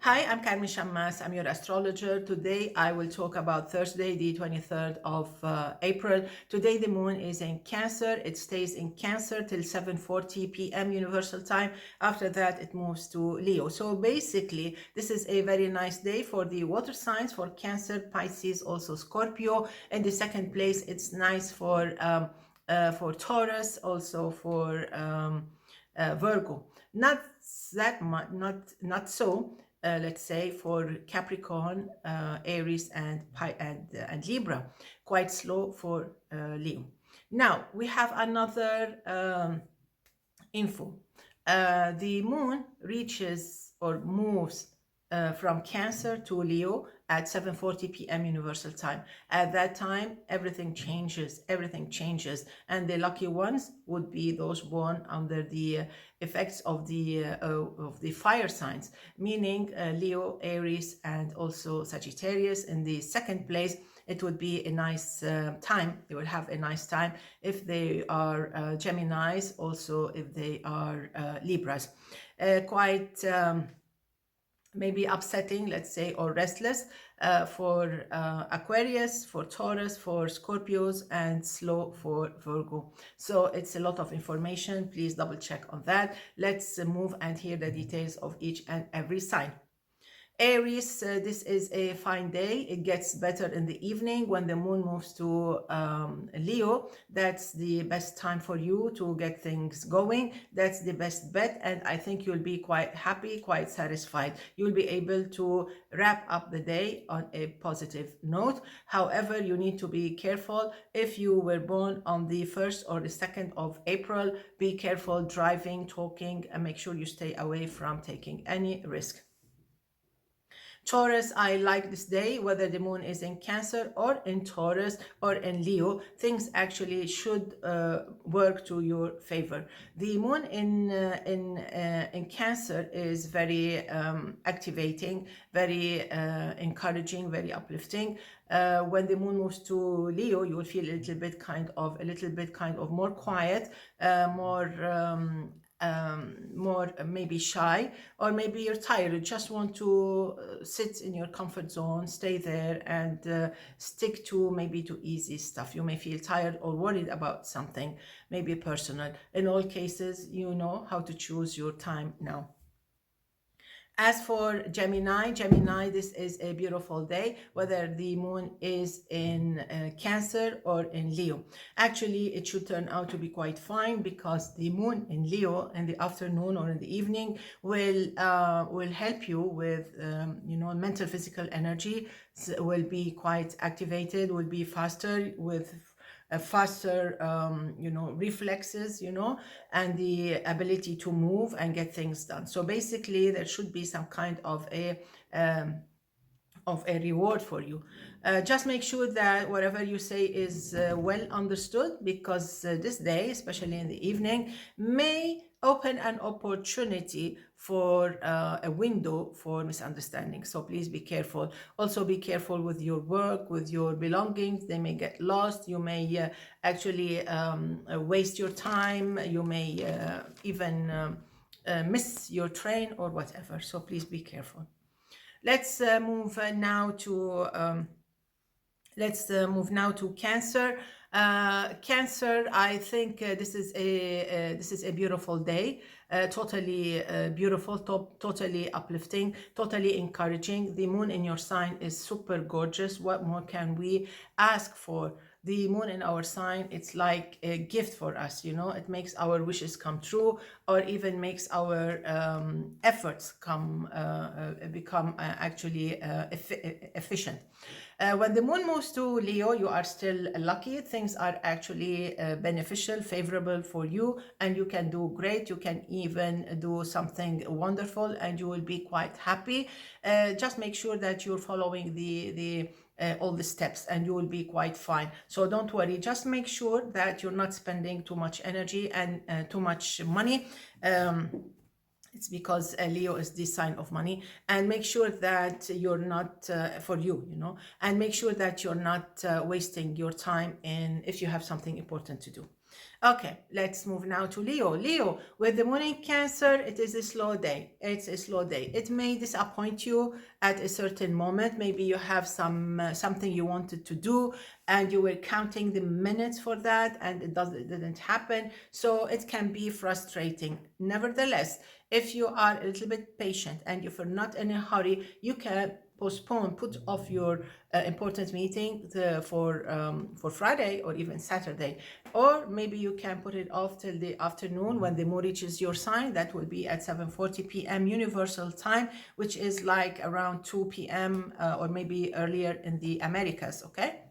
Hi, I'm Carmen Chammas. I'm your astrologer. Today I will talk about Thursday, the 23rd of April. Today the moon is in Cancer. It stays in Cancer till 7:40 p.m. Universal Time. After that, it moves to Leo. So basically, this is a very nice day for the water signs, for Cancer, Pisces, also Scorpio. In the second place, it's nice for Taurus, also for Virgo. Not that much, not so. Let's say for Capricorn, Aries, and Libra, quite slow for Leo. Now we have another info. The moon reaches or moves from Cancer to Leo at 7:40 p.m. Universal Time. At that time, everything changes. Everything changes, and the lucky ones would be those born under the effects of the fire signs, meaning Leo, Aries, and also Sagittarius. In the second place, it would be a nice time. They will have a nice time if they are Geminis, also if they are Libras. Quite maybe upsetting, let's say, or restless for Aquarius, for Taurus, for Scorpios, and slow for Virgo. So it's a lot of information. Please double check on that. Let's move and hear the details of each and every sign. Aries, this is a fine day. It gets better in the evening when the moon moves to Leo. That's the best time for you to get things going. That's the best bet, and I think you'll be quite happy, quite satisfied. You'll be able to wrap up the day on a positive note. However, you need to be careful. If you were born on the 1st or the 2nd of April, be careful driving, talking, and make sure you stay away from taking any risk. Taurus, I like this day, whether the moon is in Cancer or in Taurus or in Leo, things actually should work to your favor. The moon in Cancer is very activating, very encouraging, very uplifting. When the moon moves to Leo, you will feel a little bit kind of more quiet, more maybe shy, or maybe you're tired. You just want to sit in your comfort zone, stay there, and stick to maybe to easy stuff. You may feel tired or worried about something, maybe personal. In all cases, you know how to choose your time now. As for Gemini, this is a beautiful day, whether the moon is in Cancer or in Leo. Actually, it should turn out to be quite fine because the moon in Leo in the afternoon or in the evening will help you with mental, physical energy. Will be quite activated, will be faster with faster reflexes, and the ability to move and get things done. So basically there should be some kind of a reward for you. Just make sure that whatever you say is well understood, because this day, especially in the evening, may open an opportunity for a window for misunderstanding. So please be careful. Also be careful with your work, with your belongings. They may get lost. You may actually waste your time. You may even miss your train or whatever. So please be careful. Let's move now to Cancer. Cancer, I think this is a beautiful day, totally beautiful, totally uplifting, totally encouraging. The moon in your sign is super gorgeous. What more can we ask for? The moon in our sign, it's like a gift for us, it makes our wishes come true, or even makes our efforts become actually efficient. When the moon moves to Leo, you are still lucky. Things are actually beneficial, favorable for you, and you can do great. You can even do something wonderful, and you will be quite happy. Just make sure that you're following all the steps, and you will be quite fine. So don't worry. Just make sure that you're not spending too much energy and too much money. It's because Leo is the sign of money, and make sure that you're not for you, and make sure that you're not wasting your time if you have something important to do. Okay, let's move now to Leo. Leo, with the moon in Cancer, it is a slow day. It's a slow day. It may disappoint you at a certain moment. Maybe you have something you wanted to do and you were counting the minutes for that and it didn't happen. So it can be frustrating. Nevertheless, if you are a little bit patient and if you're not in a hurry, you can put off your important meeting for Friday or even Saturday, or maybe you can put it off till the afternoon when the moon reaches your sign. That will be at 7:40 p.m. Universal Time, which is like around 2 p.m. Or maybe earlier in the Americas. Okay.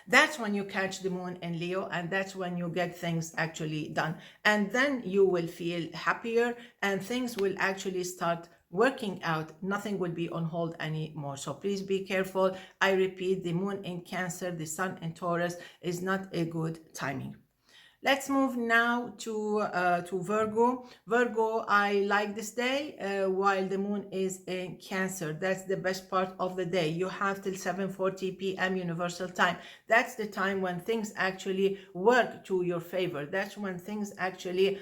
That's when you catch the moon in Leo, and that's when you get things actually done. And then you will feel happier and things will actually start working out. Nothing will be on hold anymore. So please be careful. I repeat, the moon in Cancer, the sun in Taurus is not a good timing. Let's move now to Virgo. Virgo, I like this day while the moon is in Cancer. That's the best part of the day. You have till 7:40 p.m. Universal Time. That's the time when things actually work to your favor. That's when things actually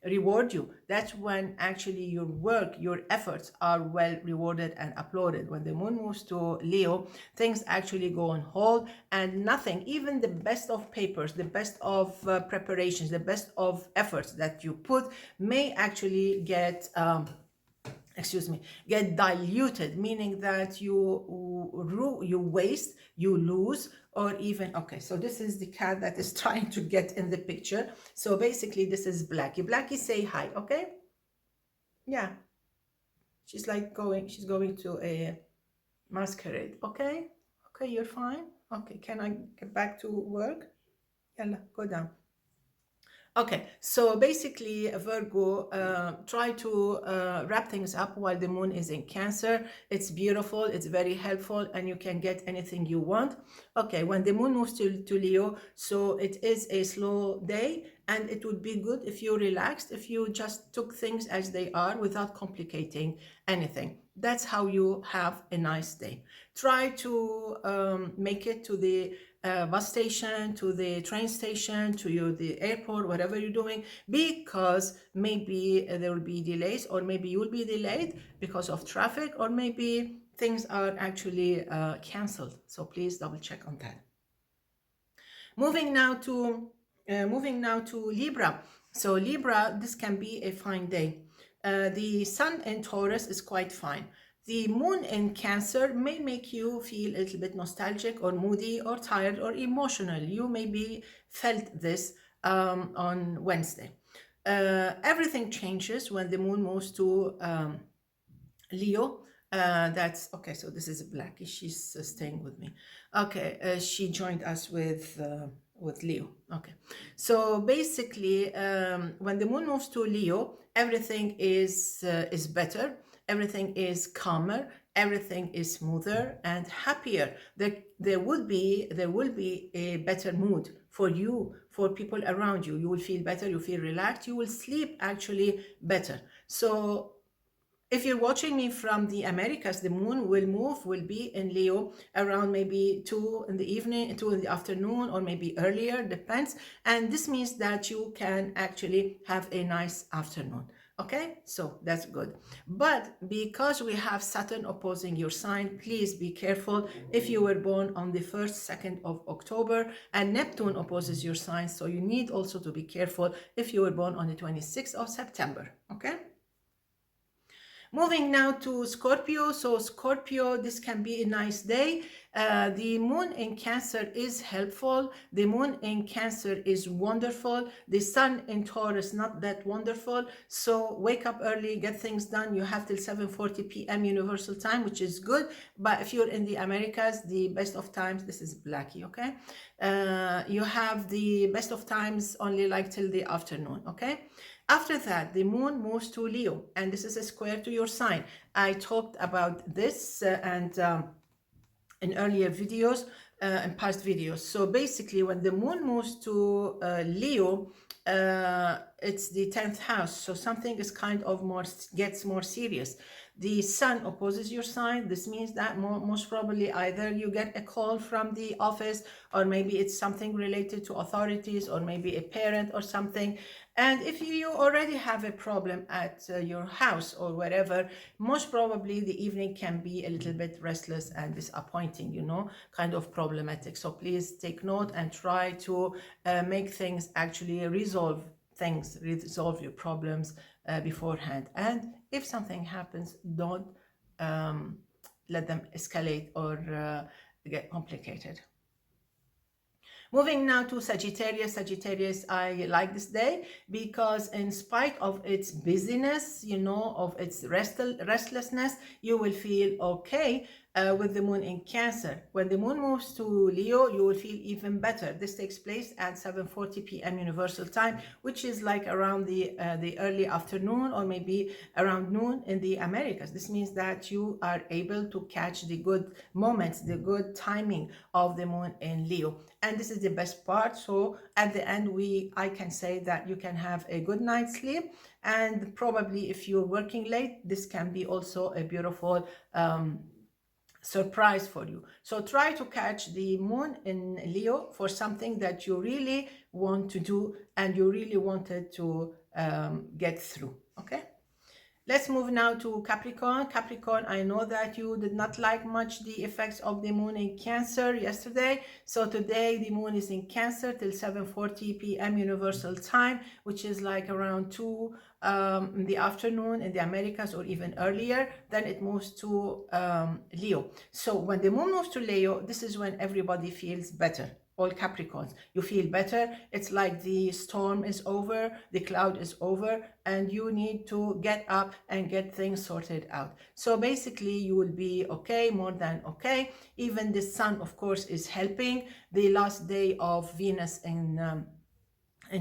reward you. That's when actually your work, your efforts are well rewarded and applauded. When the moon moves to Leo, things actually go on hold and nothing, even the best of papers, the best of preparations, the best of efforts that you put may actually get get diluted, meaning that you waste, you lose, or even, okay, so this is the cat that is trying to get in the picture. So basically this is Blackie. Blackie, say hi, okay? Yeah, she's going to a masquerade. Okay, you're fine. Okay, can I get back to work? Yalla, go down. Okay, so basically, Virgo, try to wrap things up while the moon is in Cancer. It's beautiful, it's very helpful, and you can get anything you want. Okay, when the moon moves to Leo, so it is a slow day, and it would be good if you relaxed, if you just took things as they are without complicating anything. That's how you have a nice day. Try to make it to the bus station, to the train station, to the airport, whatever you're doing, because maybe there will be delays, or maybe you'll be delayed because of traffic, or maybe things are actually canceled. So please double check on that. Moving now to Libra. So Libra, this can be a fine day. The sun in Taurus is quite fine. The moon in Cancer may make you feel a little bit nostalgic or moody or tired or emotional. You maybe felt this on Wednesday. Everything changes when the moon moves to Leo. That's okay. So this is Blackie. She's staying with me. Okay, she joined us with Leo. Okay, so basically, when the moon moves to Leo, everything is better. Everything is calmer, everything is smoother and happier. There will be a better mood for you, for people around you. You will feel better, you feel relaxed, you will sleep actually better. So if you're watching me from the Americas, the moon will be in Leo around maybe 2 in the evening, 2 in the afternoon, or maybe earlier, depends. And this means that you can actually have a nice afternoon. Okay, so that's good. But because we have Saturn opposing your sign, please be careful if you were born on the 1st, 2nd of October, and Neptune opposes your sign. So you need also to be careful if you were born on the 26th of September. Okay. Moving now to Scorpio. So Scorpio, this can be a nice day. The moon in Cancer is helpful. The moon in Cancer is wonderful. The sun in Taurus, not that wonderful. So wake up early, get things done. You have till 7:40 p.m. Universal Time, which is good. But if you're in the Americas, the best of times, this is Blackie, okay? You have the best of times only like till the afternoon, okay? After that, the moon moves to Leo, and this is a square to your sign. I talked about this in earlier videos and past videos. So basically, when the moon moves to Leo, it's the 10th house, so something is kind of more, gets more serious. The sun opposes your sign. This means that most probably either you get a call from the office, or maybe it's something related to authorities, or maybe a parent or something. And if you already have a problem at your house or wherever, most probably the evening can be a little bit restless and disappointing, you know, kind of problematic. So please take note and try to make things actually resolve your problems beforehand. And if something happens, don't let them escalate or get complicated. Moving now to Sagittarius. Sagittarius, I like this day because in spite of its busyness, you know, of its restlessness, you will feel okay with the moon in Cancer. When the moon moves to Leo, you will feel even better. This takes place at 7:40 p.m. Universal Time, which is like around the early afternoon, or maybe around noon in the Americas. This means that you are able to catch the good moments, the good timing of the moon in Leo. And this is the best part. So at the end, I can say that you can have a good night's sleep. And probably if you're working late, this can be also a beautiful surprise for you. So try to catch the moon in Leo for something that you really want to do and you really wanted to get through. Okay. Let's move now to Capricorn. Capricorn, I know that you did not like much the effects of the moon in Cancer yesterday. So today the moon is in Cancer till 7:40 p.m. Universal Time, which is like around 2 in the afternoon in the Americas, or even earlier. Then it moves to Leo. So when the moon moves to Leo, this is when everybody feels better. All Capricorns, you feel better. It's like the storm is over, the cloud is over, and you need to get up and get things sorted out. So basically you will be okay, more than okay. Even the sun, of course, is helping. The last day of Venus in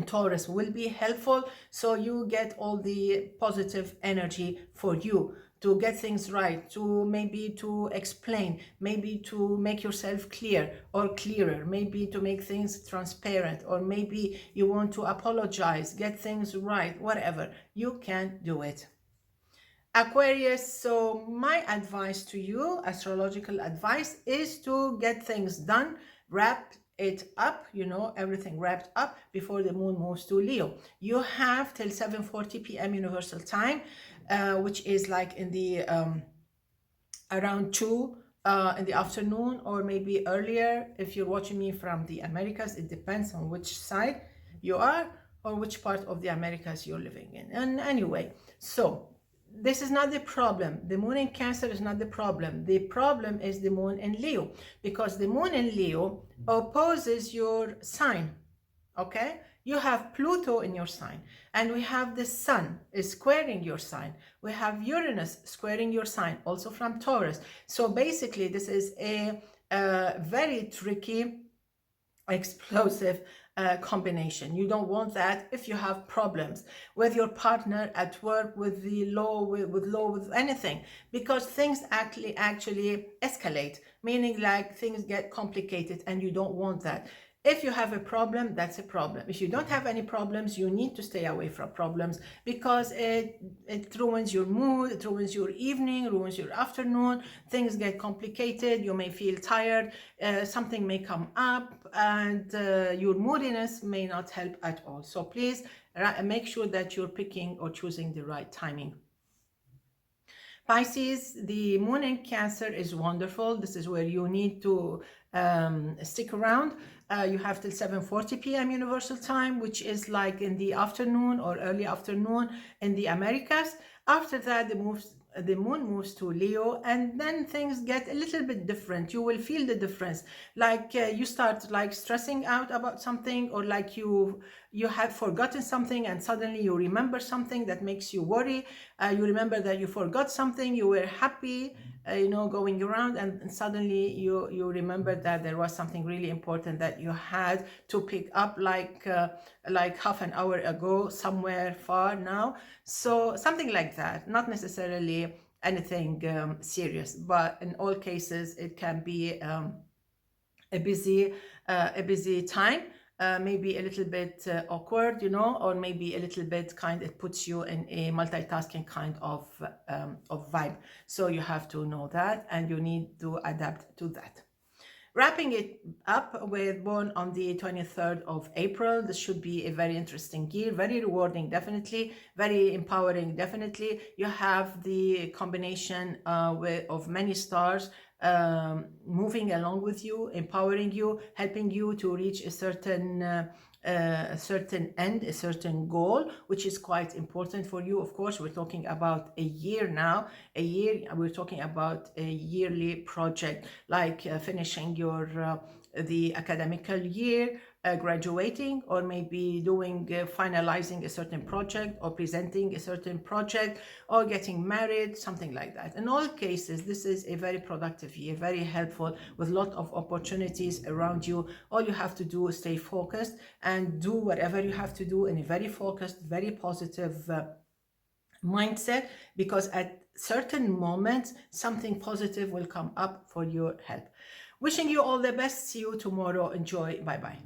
Taurus will be helpful, so you get all the positive energy for you to get things right, to maybe to explain, maybe to make yourself clear or clearer, maybe to make things transparent, or maybe you want to apologize, get things right, whatever, you can do it. Aquarius, so my advice to you, astrological advice, is to get things done, wrap it up, you know, everything wrapped up before the moon moves to Leo. You have till 7:40 p.m. Universal Time, which is like in the around 2 in the afternoon, or maybe earlier if you're watching me from the Americas. It depends on which side you are or which part of the Americas you're living in. And anyway, so this is not the problem. The moon in Cancer is not the problem. The problem is the moon in Leo, because the moon in Leo opposes your sign. Okay, you have Pluto in your sign, and we have the sun is squaring your sign. We have Uranus squaring your sign, also from Taurus. So basically this is a very tricky, explosive combination. You don't want that if you have problems with your partner, at work, with the law, with anything, because things actually escalate, meaning like things get complicated, and you don't want that. If you have a problem, that's a problem. If you don't have any problems, you need to stay away from problems, because it ruins your mood, it ruins your evening, ruins your afternoon. Things get complicated, you may feel tired, something may come up, and your moodiness may not help at all. So please make sure that you're picking or choosing the right timing. Pisces, the moon in Cancer is wonderful. This is where you need to stick around. You have till 7:40 p.m. Universal Time, which is like in the afternoon or early afternoon in the Americas. After that, the moon moves to Leo, and then things get a little bit different. You will feel the difference, like you start like stressing out about something, or like you have forgotten something and suddenly you remember something that makes you worry. You remember that you forgot something, you were happy, you know, going around, and suddenly you remember that there was something really important that you had to pick up, like half an hour ago, somewhere far now. So something like that, not necessarily anything serious, but in all cases it can be a busy time. maybe a little bit awkward, or maybe a little bit it puts you in a multitasking kind of vibe. So you have to know that, and you need to adapt to that. Wrapping it up with born on the 23rd of April, this should be a very interesting year, very rewarding, definitely, very empowering, definitely. You have the combination of many stars moving along with you, empowering you, helping you to reach a certain end, a certain goal, which is quite important for you. Of course, we're talking about a year now. A year, we're talking about a yearly project, like finishing your the academical year, graduating, or maybe doing finalizing a certain project, or presenting a certain project, or getting married, something like that. In all cases, this is a very productive year, very helpful, with a lot of opportunities around you. All you have to do is stay focused and do whatever you have to do in a very focused, very positive mindset, because at certain moments something positive will come up for your help. Wishing you all the best. See you tomorrow. Enjoy. Bye bye.